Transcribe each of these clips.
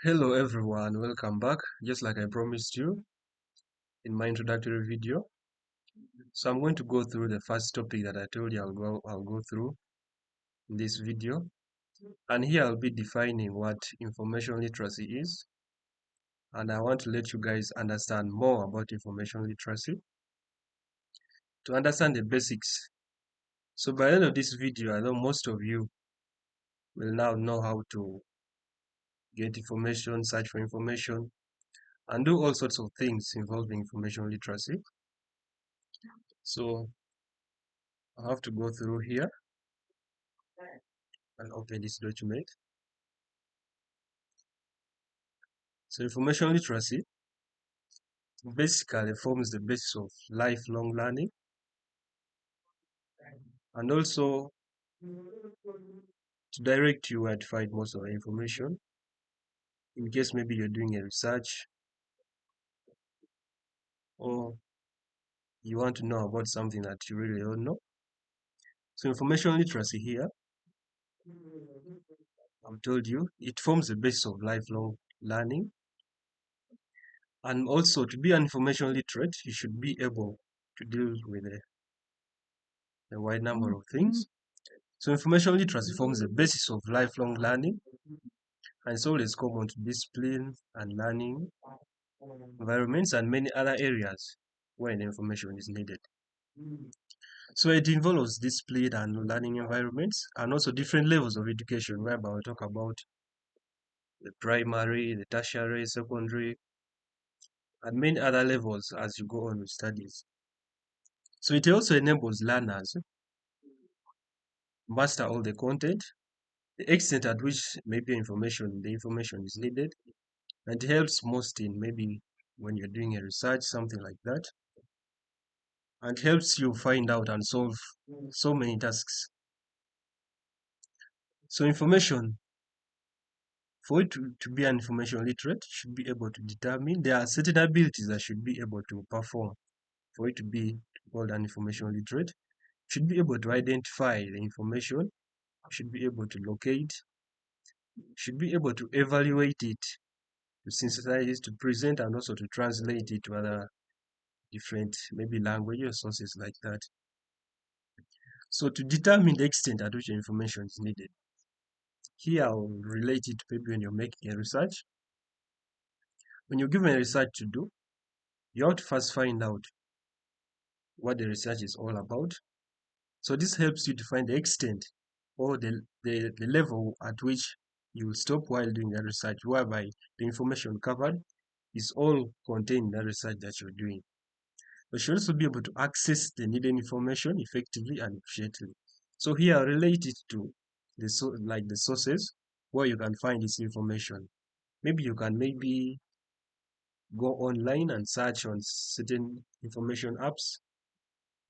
Hello everyone, welcome back. Just like I promised you in my introductory video. So I'm going to go through the first topic that I told you I'll go through in this video. And here I'll be defining what information literacy is. And I want to let you guys understand more about information literacy to understand the basics. So by the end of this video, I know most of you will now know how to get information, search for information, and do all sorts of things involving information literacy. So I have to go through here and open this document. So information literacy basically forms the basis of lifelong learning and also to direct you where to find most of the information in case maybe you're doing a research or you want to know about something that you really don't know. So information literacy here, I've told you, it forms the basis of lifelong learning. And also to be an information literate, you should be able to deal with a wide number of things. So information literacy forms the basis of lifelong learning, and it's always common to discipline and learning environments and many other areas where the information is needed. So it involves discipline and learning environments and also different levels of education, whereby we'll talk about the primary, the tertiary, secondary, and many other levels as you go on with studies. So it also enables learners master all the content, the extent at which maybe the information is needed, and it helps most in maybe when you're doing a research, something like that, and helps you find out and solve so many tasks. So information, for it to be an information literate, should be able to determine there are certain abilities that should be able to perform for it to be called an information literate. Should be able to identify the information, should be able to locate, should be able to evaluate it, to synthesize it, to present, and also to translate it to other different maybe language or sources like that. So to determine the extent at which information is needed, here I'll relate it to maybe when you're making a research. When you're given a research to do, you have to first find out what the research is all about. So this helps you to find the extent or the level at which you will stop while doing the research, whereby the information covered is all contained in the research that you're doing. But you should also be able to access the needed information effectively and efficiently. So here I relate it to the sources where you can find this information. Maybe you can go online and search on certain information apps,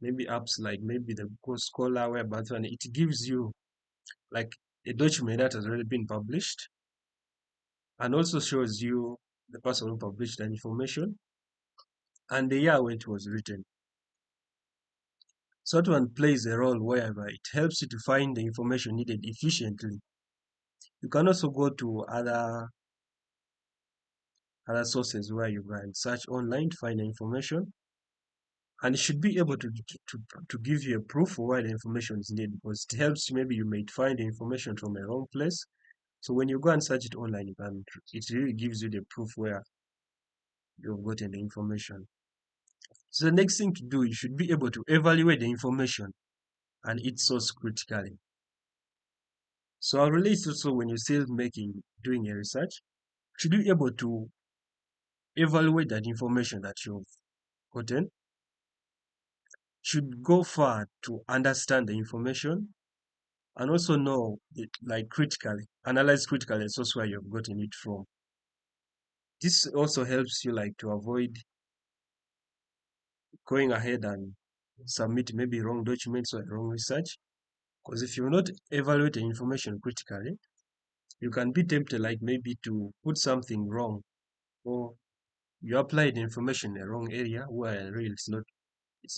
maybe apps like maybe the Go Scholar, whereby it gives you like a document that has already been published and also shows you the person who published that information and the year when it was written. So that one plays a role whereby it helps you to find the information needed efficiently. You can also go to other sources where you can search online to find the information, and it should be able to give you a proof of why the information is needed, because it helps you. Maybe you may find the information from a wrong place, so when you go and search it online, it really gives you the proof where you've gotten the information. So the next thing to do, you should be able to evaluate the information and its source critically. So I'll relate also when you're still doing a research, should be able to evaluate that information that you've gotten, should go far to understand the information and also know it like critically, analyze critically the source where you've gotten it from. This also helps you like to avoid going ahead and submit maybe wrong documents or wrong research. Because if you not evaluate the information critically, you can be tempted like maybe to put something wrong, or you apply the information in the wrong area where really it's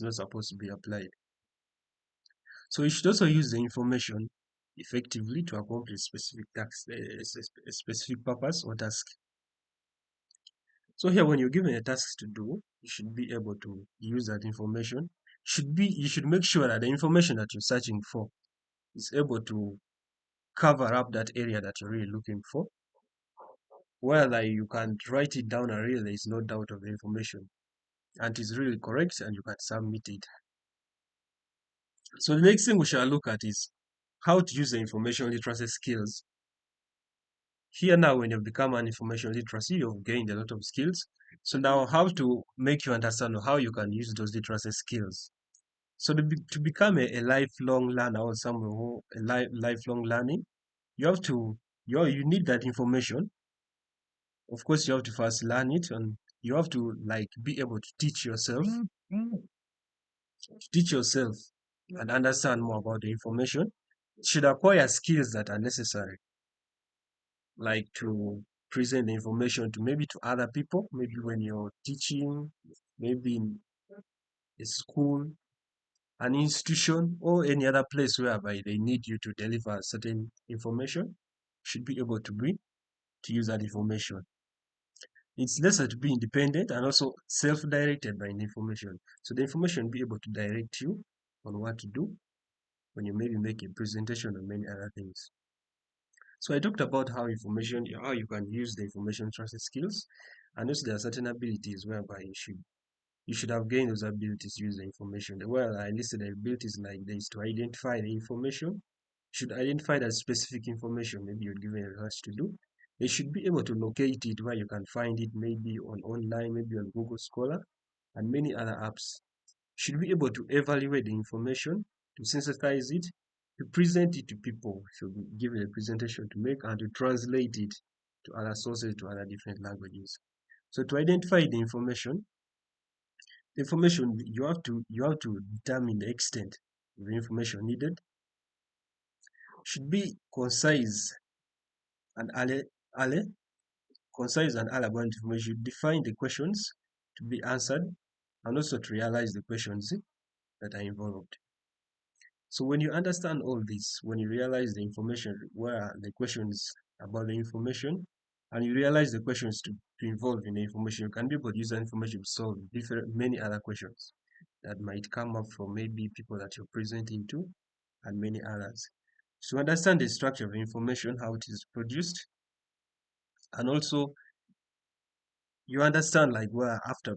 not supposed to be applied. So you should also use the information effectively to accomplish specific task, a specific purpose or task. So here, when you're given a task to do, you should be able to use that information. You should make sure that the information that you're searching for is able to cover up that area that you're really looking for. Whether you can write it down and really there is no doubt of the information and it is really correct and you can submit it. So the next thing we shall look at is how to use the information literacy skills. Here now, when you've become an information literacy, you've gained a lot of skills. So now how to make you understand how you can use those literacy skills. So to become a lifelong learner or someone who lifelong learning, you have to you need that information. Of course, you have to first learn it, and you have to like be able to teach yourself and understand more about the information. You should acquire skills that are necessary, like to present the information to maybe to other people, maybe when you're teaching, maybe in a school, an institution, or any other place whereby they need you to deliver certain information. You should be able to use that information. It's necessary to be independent and also self-directed by the information. So the information be able to direct you on what to do when you maybe make a presentation or many other things. So I talked about how you can use the information transfer skills, and also there are certain abilities whereby you should have gained those abilities to use the information. Well, I listed the abilities like this to identify the information. You should identify that specific information maybe you're given a research to do. They should be able to locate it where you can find it maybe on online, maybe on Google Scholar, and many other apps. Should be able to evaluate the information, to synthesize it, to present it to people. Should be given a presentation to make and to translate it to other sources, to other different languages. So to identify the information you have to determine the extent of the information needed. Should be and early, concise and all about information. Define the questions to be answered and also to realize the questions that are involved. So when you understand all this, when you realize the information, where the questions about the information, and you realize the questions to involve in the information, you can be able to use that information to solve many other questions that might come up from maybe people that you're presenting to and many others. So understand the structure of information, how it is produced, and also you understand like where after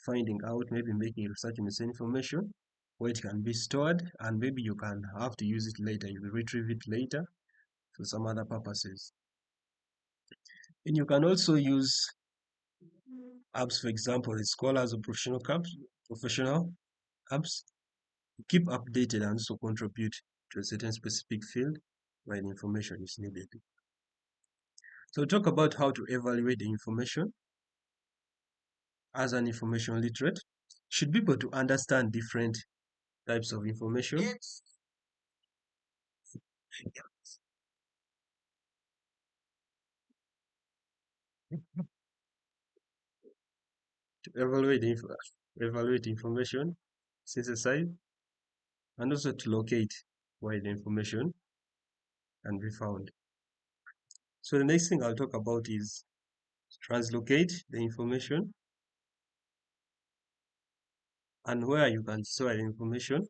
finding out, maybe making research in the same information, where it can be stored, and maybe you can have to use it later. You will retrieve it later for some other purposes. And you can also use apps, for example, the scholars or professional apps to keep updated and also contribute to a certain specific field where the information is needed. So talk about how to evaluate the information as an information literate. Should be able to understand different types of information. To evaluate information, synthesize, and also to locate where the information can be found. So the next thing I'll talk about is translocate the information and where you can store the information,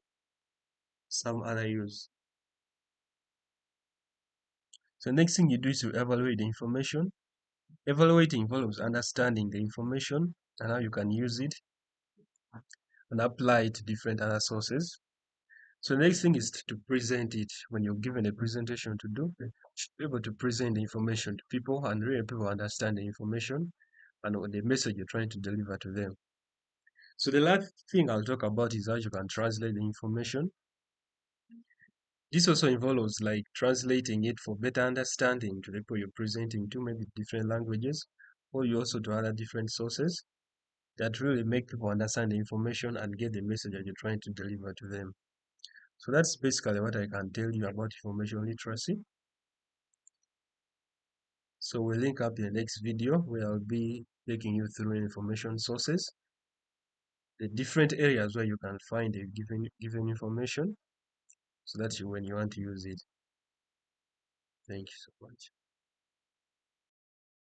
some other use. So next thing you do is to evaluate the information. Evaluating involves understanding the information and how you can use it and apply it to different other sources. So the next thing is to present it. When you're given a presentation to do, you should be able to present the information to people and really people understand the information and the message you're trying to deliver to them. So the last thing I'll talk about is how you can translate the information. This also involves like translating it for better understanding to the people you're presenting to, maybe different languages, or you also to other different sources that really make people understand the information and get the message that you're trying to deliver to them. So that's basically what I can tell you about information literacy. So we'll link up in the next video where I'll be taking you through information sources, the different areas where you can find the given information, so that when you want to use it. Thank you so much.